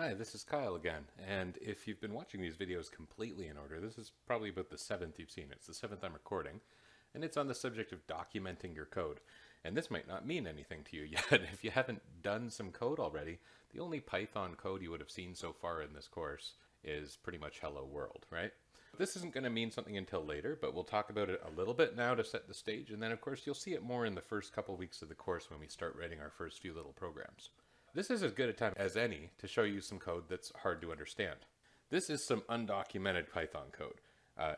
Hi, this is Kyle again, and if you've been watching these videos completely in order, this is probably about the seventh you've seen. It's the seventh I'm recording, and it's on the subject of documenting your code. And this might not mean anything to you yet. If you haven't done some code already, the only Python code you would have seen so far in this course is pretty much Hello World, right? This isn't going to mean something until later, but we'll talk about it a little bit now to set the stage, and then of course you'll see it more in the first couple weeks of the course when we start writing our first few little programs. This is as good a time as any to show you some code that's hard to understand. This is some undocumented Python code.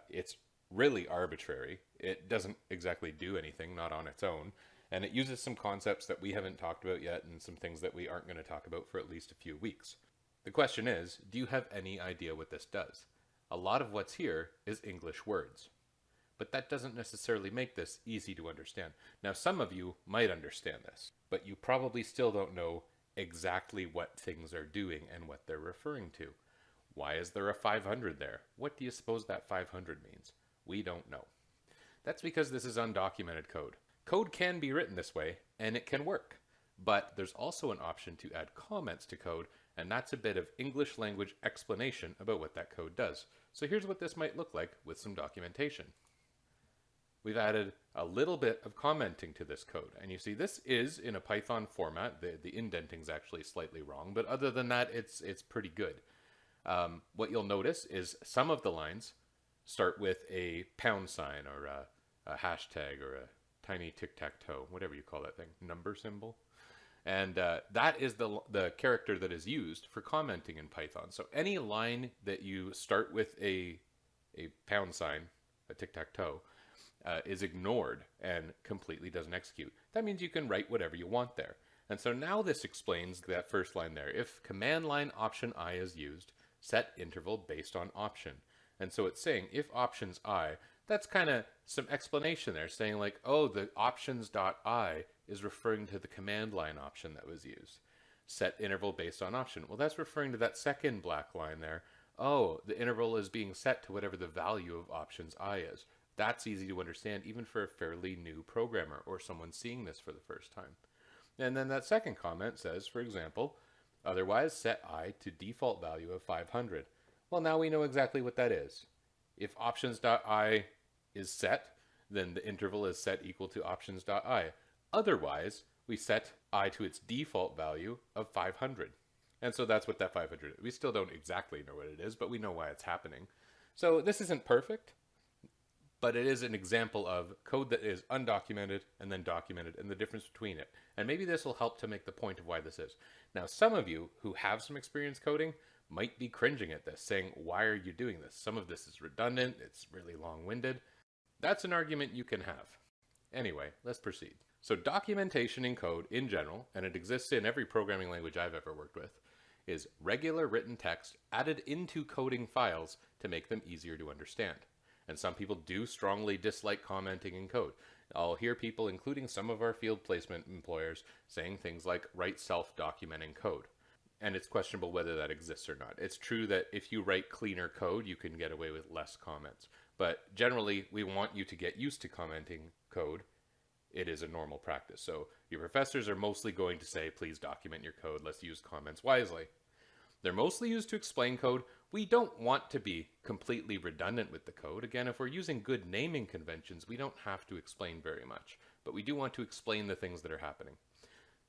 It's really arbitrary. It doesn't exactly do anything, not on its own, and it uses some concepts that we haven't talked about yet and some things that we aren't going to talk about for at least a few weeks. The question is, do you have any idea what this does? A lot of what's here is English words. But that doesn't necessarily make this easy to understand. Now, some of you might understand this, but you probably still don't know exactly what things are doing and what they're referring to. Why is there a 500 there? What do you suppose that 500 means? We don't know. That's because this is undocumented code. Code can be written this way, and it can work. But there's also an option to add comments to code, and that's a bit of English language explanation about what that code does. So here's what this might look like with some documentation. We've added a little bit of commenting to this code. And you see this is in a Python format. The indenting is actually slightly wrong, but other than that, it's pretty good. What you'll notice is some of the lines start with a pound sign or a hashtag or a tiny tic-tac-toe, whatever you call that thing, number symbol. And that is the character that is used for commenting in Python. So any line that you start with a pound sign, a tic-tac-toe, is ignored and completely doesn't execute. That means you can write whatever you want there. And so now this explains that first line there. If command line option I is used, set interval based on option. And so it's saying if options I, that's kind of some explanation there, saying like, oh, the options.I is referring to the command line option that was used. Set interval based on option. Well, that's referring to that second black line there. Oh, the interval is being set to whatever the value of options I is. That's easy to understand even for a fairly new programmer or someone seeing this for the first time. And then that second comment says, for example, otherwise set I to default value of 500. Well, now we know exactly what that is. If options.I is set, then the interval is set equal to options.I. Otherwise, we set I to its default value of 500. And so that's what that 500 is. We still don't exactly know what it is, but we know why it's happening. So this isn't perfect, but it is an example of code that is undocumented and then documented and the difference between it. And maybe this will help to make the point of why this is. Now, some of you who have some experience coding might be cringing at this, saying, why are you doing this? Some of this is redundant, it's really long-winded. That's an argument you can have. Anyway, let's proceed. So documentation in code in general, and it exists in every programming language I've ever worked with, is regular written text added into coding files to make them easier to understand. And some people do strongly dislike commenting in code. I'll hear people, including some of our field placement employers, saying things like write self-documenting code. And it's questionable whether that exists or not. It's true that if you write cleaner code, you can get away with less comments. But generally, we want you to get used to commenting code. It is a normal practice. So your professors are mostly going to say, please document your code. Let's use comments wisely. They're mostly used to explain code. We don't want to be completely redundant with the code. Again, if we're using good naming conventions, we don't have to explain very much, but we do want to explain the things that are happening.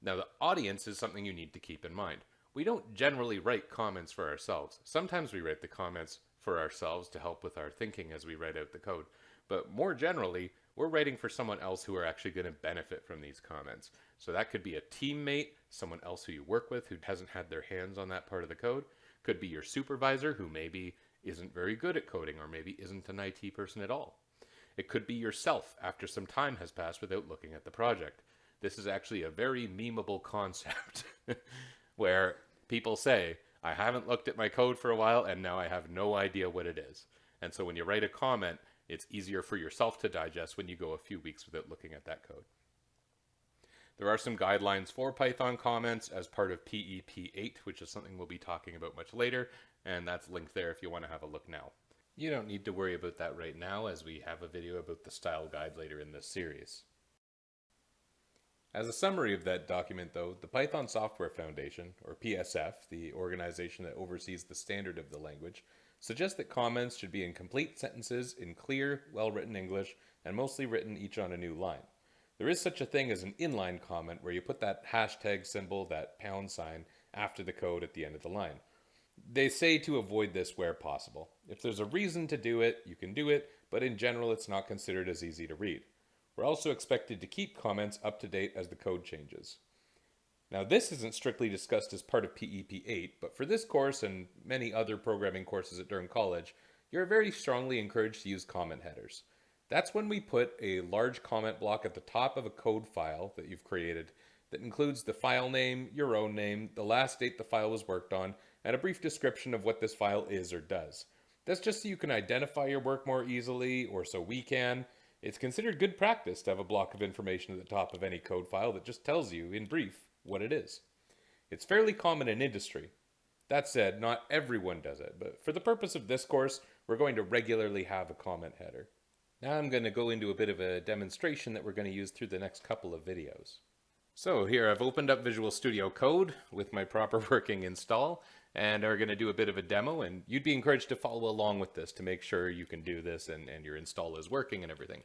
Now, the audience is something you need to keep in mind. We don't generally write comments for ourselves. Sometimes we write the comments for ourselves to help with our thinking as we write out the code, but more generally, we're writing for someone else who are actually going to benefit from these comments. So that could be a teammate, someone else who you work with who hasn't had their hands on that part of the code. Could be your supervisor who maybe isn't very good at coding or maybe isn't an IT person at all. It could be yourself after some time has passed without looking at the project. This is actually a very memeable concept where people say, I haven't looked at my code for a while and now I have no idea what it is. And so when you write a comment, it's easier for yourself to digest when you go a few weeks without looking at that code. There are some guidelines for Python comments as part of PEP8, which is something we'll be talking about much later, and that's linked there if you want to have a look now. You don't need to worry about that right now, as we have a video about the style guide later in this series. As a summary of that document, though, the Python Software Foundation, or PSF, the organization that oversees the standard of the language, suggests that comments should be in complete sentences in clear, well-written English, and mostly written each on a new line. There is such a thing as an inline comment where you put that hashtag symbol, that pound sign, after the code at the end of the line. They say to avoid this where possible. If there's a reason to do it, you can do it, but in general it's not considered as easy to read. We're also expected to keep comments up to date as the code changes. Now this isn't strictly discussed as part of PEP 8, but for this course and many other programming courses at Durham College, you're very strongly encouraged to use comment headers. That's when we put a large comment block at the top of a code file that you've created that includes the file name, your own name, the last date the file was worked on, and a brief description of what this file is or does. That's just so you can identify your work more easily, or so we can. It's considered good practice to have a block of information at the top of any code file that just tells you, in brief, what it is. It's fairly common in industry. That said, not everyone does it, but for the purpose of this course, we're going to regularly have a comment header. Now I'm going to go into a bit of a demonstration that we're going to use through the next couple of videos. So here I've opened up Visual Studio Code with my proper working install, and are going to do a bit of a demo, and you'd be encouraged to follow along with this to make sure you can do this and your install is working and everything.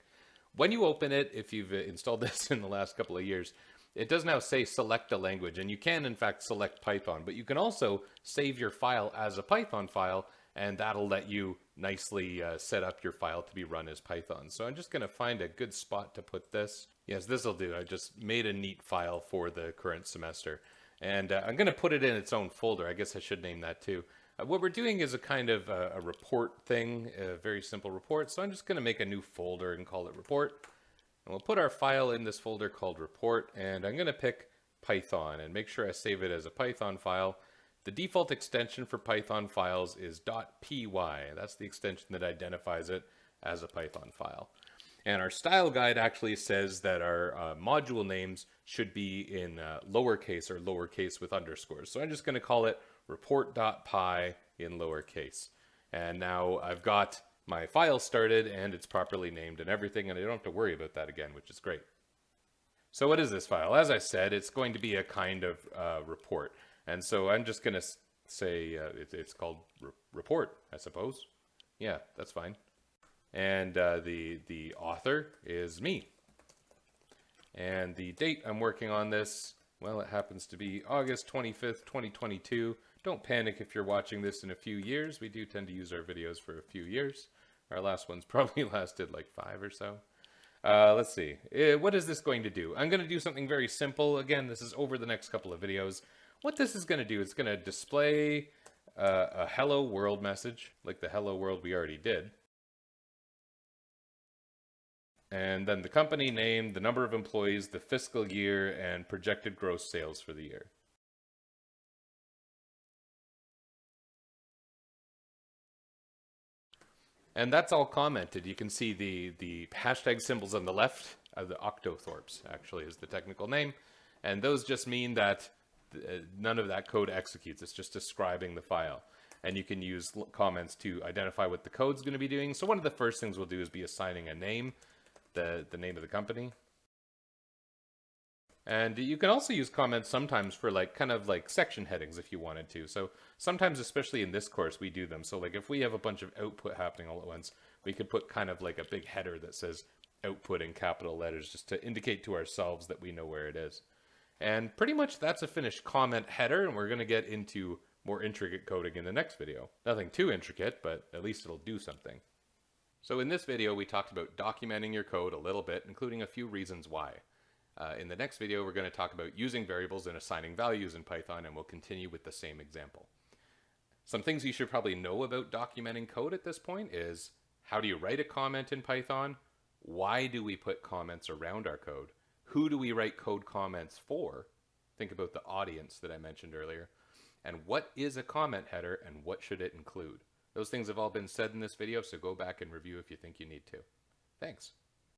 When you open it, if you've installed this in the last couple of years, it does now say select a language, and you can in fact select Python, but you can also save your file as a Python file, and that'll let you nicely set up your file to be run as Python. So I'm just going to find a good spot to put this. Yes, this will do. I just made a neat file for the current semester. And I'm going to put it in its own folder. I guess I should name that too. What we're doing is a kind of a report thing, a very simple report. So I'm just going to make a new folder and call it report. And we'll put our file in this folder called report. And I'm going to pick Python and make sure I save it as a Python file. The default extension for Python files is .py. That's the extension that identifies it as a Python file. And our style guide actually says that our module names should be in lowercase or lowercase with underscores. So I'm just going to call it report.py in lowercase. And now I've got my file started and it's properly named and everything, and I don't have to worry about that again, which is great. So what is this file? As I said, it's going to be a kind of report. And so I'm just going to say it's called report, I suppose. Yeah, that's fine. And the author is me. And the date I'm working on this, well, it happens to be August 25th, 2022. Don't panic if you're watching this in a few years. We do tend to use our videos for a few years. Our last one's probably lasted like 5 or so. Let's see. What is this going to do? I'm going to do something very simple. Again, this is over the next couple of videos. What this is going to do, it's going to display a hello world message, like the hello world we already did. And then the company name, the number of employees, the fiscal year, and projected gross sales for the year. And that's all commented. You can see the hashtag symbols on the left, the octothorpes actually is the technical name. And those just mean that none of that code executes. It's just describing the file. And you can use comments to identify what the code's going to be doing. So one of the first things we'll do is be assigning a name, the name of the company. And you can also use comments sometimes for kind of like section headings if you wanted to. So sometimes, especially in this course, we do them. So like if we have a bunch of output happening all at once, we could put kind of like a big header that says output in capital letters just to indicate to ourselves that we know where it is. And pretty much that's a finished comment header, and we're going to get into more intricate coding in the next video. Nothing too intricate, but at least it'll do something. So in this video, we talked about documenting your code a little bit, including a few reasons why. In the next video, we're going to talk about using variables and assigning values in Python, and we'll continue with the same example. Some things you should probably know about documenting code at this point is, how do you write a comment in Python? Why do we put comments around our code? Who do we write code comments for? Think about the audience that I mentioned earlier. And what is a comment header, and what should it include? Those things have all been said in this video, so go back and review if you think you need to. Thanks.